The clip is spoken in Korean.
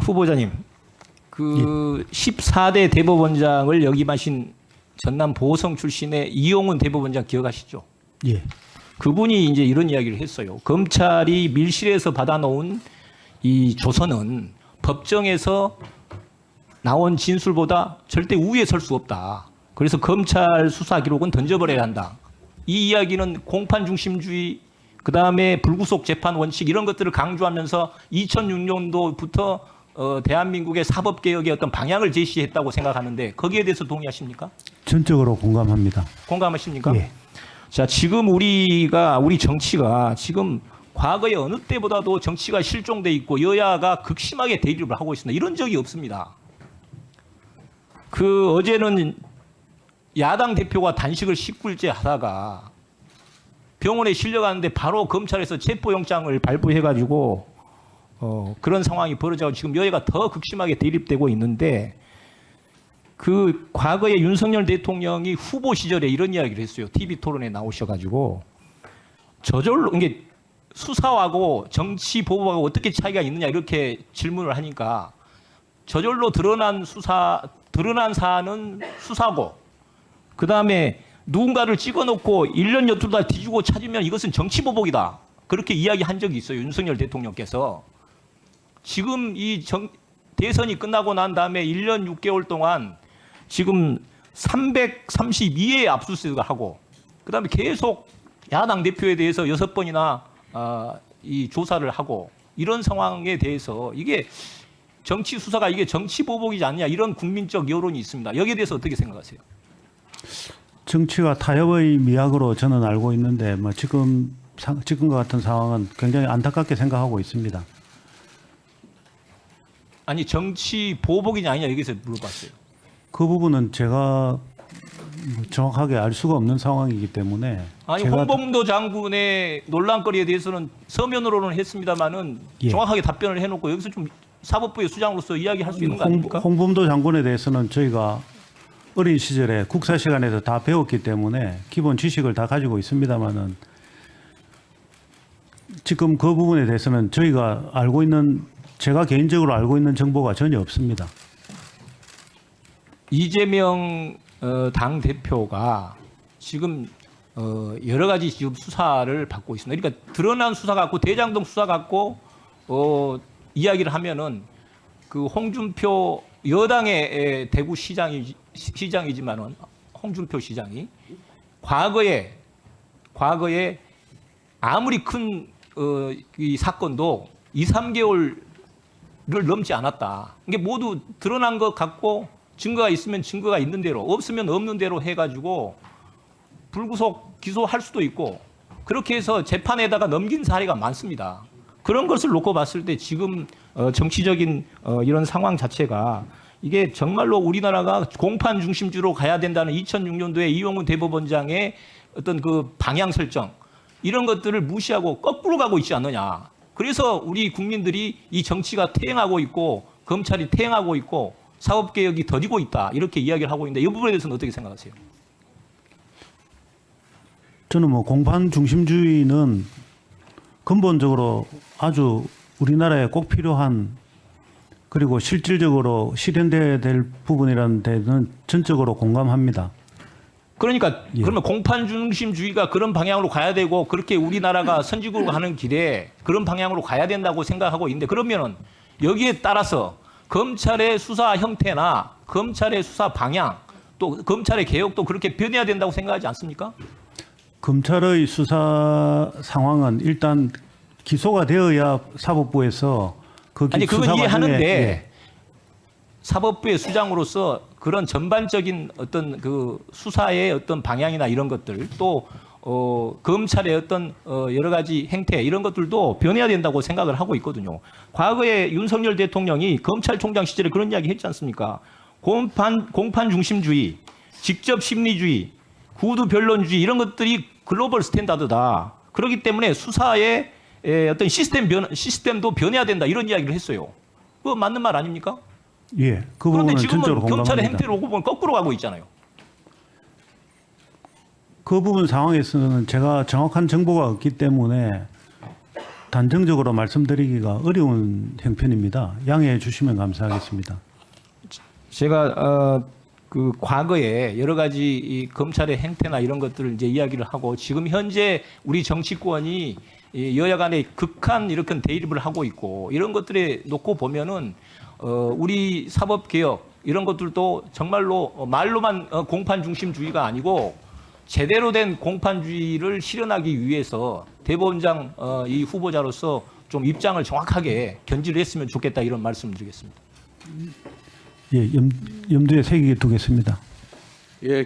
후보자님, 그 14대 대법원장을 역임하신 전남 보성 출신의 이용훈 대법원장 기억하시죠? 예. 그분이 이제 이런 이야기를 했어요. 검찰이 밀실에서 받아놓은 이 조서는 법정에서 나온 진술보다 절대 우위에 설 수 없다. 그래서 검찰 수사 기록은 던져버려야 한다. 이 이야기는 공판 중심주의, 그 다음에 불구속 재판 원칙 이런 것들을 강조하면서 2006년도부터 대한민국의 사법개혁의 어떤 방향을 제시했다고 생각하는데 거기에 대해서 동의하십니까? 전적으로 공감합니다. 공감하십니까? 예. 자, 지금 우리 정치가 지금 과거의 어느 때보다도 정치가 실종돼 있고 여야가 극심하게 대립을 하고 있습니다. 이런 적이 없습니다. 그 어제는 야당 대표가 단식을 19일째 하다가 병원에 실려가는데 바로 검찰에서 체포영장을 발부해가지고 그런 상황이 벌어져서 지금 여야가 더 극심하게 대립되고 있는데 그 과거에 윤석열 대통령이 후보 시절에 이런 이야기를 했어요. TV 토론에 나오셔가지고 저절로 이게 수사하고 정치 보복하고 어떻게 차이가 있느냐 이렇게 질문을 하니까 저절로 드러난 사안은 수사고 그 다음에 누군가를 찍어놓고 1년 여투다 뒤지고 찾으면 이것은 정치 보복이다. 그렇게 이야기한 적이 있어요. 윤석열 대통령께서. 지금 대선이 끝나고 난 다음에 1년 6개월 동안 지금 332회의 압수수색을 하고 그다음에 계속 야당 대표에 대해서 6번이나 이 조사를 하고 이런 상황에 대해서 이게 정치 수사가 이게 정치 보복이지 않냐 이런 국민적 여론이 있습니다. 여기에 대해서 어떻게 생각하세요? 정치가 타협의 미학으로 저는 알고 있는데 뭐 지금과 같은 상황은 굉장히 안타깝게 생각하고 있습니다. 아니 정치 보복이냐 아니냐 여기서 물어봤어요. 그 부분은 제가 정확하게 알 수가 없는 상황이기 때문에 아니 홍범도 장군의 논란거리에 대해서는 서면으로는 했습니다만은 예. 정확하게 답변을 해놓고 여기서 좀 사법부의 수장으로서 이야기할 수 있는 거 아닙니까? 홍범도 장군에 대해서는 저희가 어린 시절에 국사 시간에서 다 배웠기 때문에 기본 지식을 다 가지고 있습니다만은 지금 그 부분에 대해서는 제가 개인적으로 알고 있는 정보가 전혀 없습니다. 이재명 당 대표가 지금 여러 가지 지금 수사를 받고 있습니다. 그러니까 드러난 수사 갖고 대장동 수사 갖고 이야기를 하면은 그 홍준표 여당의 대구 시장이지만은 홍준표 시장이 과거에 아무리 큰 이 사건도 2, 3개월을 넘지 않았다. 이게 모두 드러난 것 같고 증거가 있으면 증거가 있는 대로 없으면 없는 대로 해가지고 불구속 기소할 수도 있고 그렇게 해서 재판에다가 넘긴 사례가 많습니다. 그런 것을 놓고 봤을 때 지금 정치적인 이런 상황 자체가 이게 정말로 우리나라가 공판 중심주로 가야 된다는 2006년도에 이용훈 대법원장의 어떤 그 방향 설정 이런 것들을 무시하고 거꾸로 가고 있지 않느냐. 그래서 우리 국민들이 이 정치가 퇴행하고 있고 검찰이 퇴행하고 있고 사법개혁이 더디고 있다 이렇게 이야기를 하고 있는데 이 부분에 대해서는 어떻게 생각하세요? 저는 뭐 공판 중심주의는 근본적으로 아주 우리나라에 꼭 필요한 그리고 실질적으로 실현돼야 될 부분이라는 데는 전적으로 공감합니다. 그러니까 예. 그러면 공판 중심주의가 그런 방향으로 가야 되고 그렇게 우리나라가 선진국으로 가는 길에 그런 방향으로 가야 된다고 생각하고 있는데 그러면은 여기에 따라서 검찰의 수사 형태나 검찰의 수사 방향 또 검찰의 개혁도 그렇게 변해야 된다고 생각하지 않습니까? 검찰의 수사 상황은 일단 기소가 되어야 사법부에서 아니 그건 수사 이해하는데 예. 사법부의 수장으로서 그런 전반적인 어떤 그 수사의 어떤 방향이나 이런 것들 또 검찰의 어떤 여러 가지 행태 이런 것들도 변해야 된다고 생각을 하고 있거든요. 과거에 윤석열 대통령이 검찰총장 시절에 그런 이야기 했지 않습니까? 공판 중심주의, 직접 심리주의, 구두 변론주의 이런 것들이 글로벌 스탠다드다. 그렇기 때문에 수사의 어떤 시스템도 변해야 된다 이런 이야기를 했어요. 그거 맞는 말 아닙니까? 예, 그 그런데 부분은 지금은 전적으로 공감합니다. 검찰의 행태를 오고 보면 거꾸로 가고 있잖아요. 그 부분 상황에서는 제가 정확한 정보가 없기 때문에 단정적으로 말씀드리기가 어려운 형편입니다. 양해해 주시면 감사하겠습니다. 제가 그 과거에 여러 가지 이 검찰의 행태나 이런 것들을 이제 이야기를 하고 지금 현재 우리 정치권이 이 여야 간에 극한 이렇게 대립을 하고 있고 이런 것들에 놓고 보면은 우리 사법 개혁 이런 것들도 정말로 말로만 공판 중심주의가 아니고 제대로 된 공판주의를 실현하기 위해서 대법원장 이 후보자로서 좀 입장을 정확하게 견지를 했으면 좋겠다 이런 말씀을 드리겠습니다. 예, 염두에 새기게 두겠습니다. 예,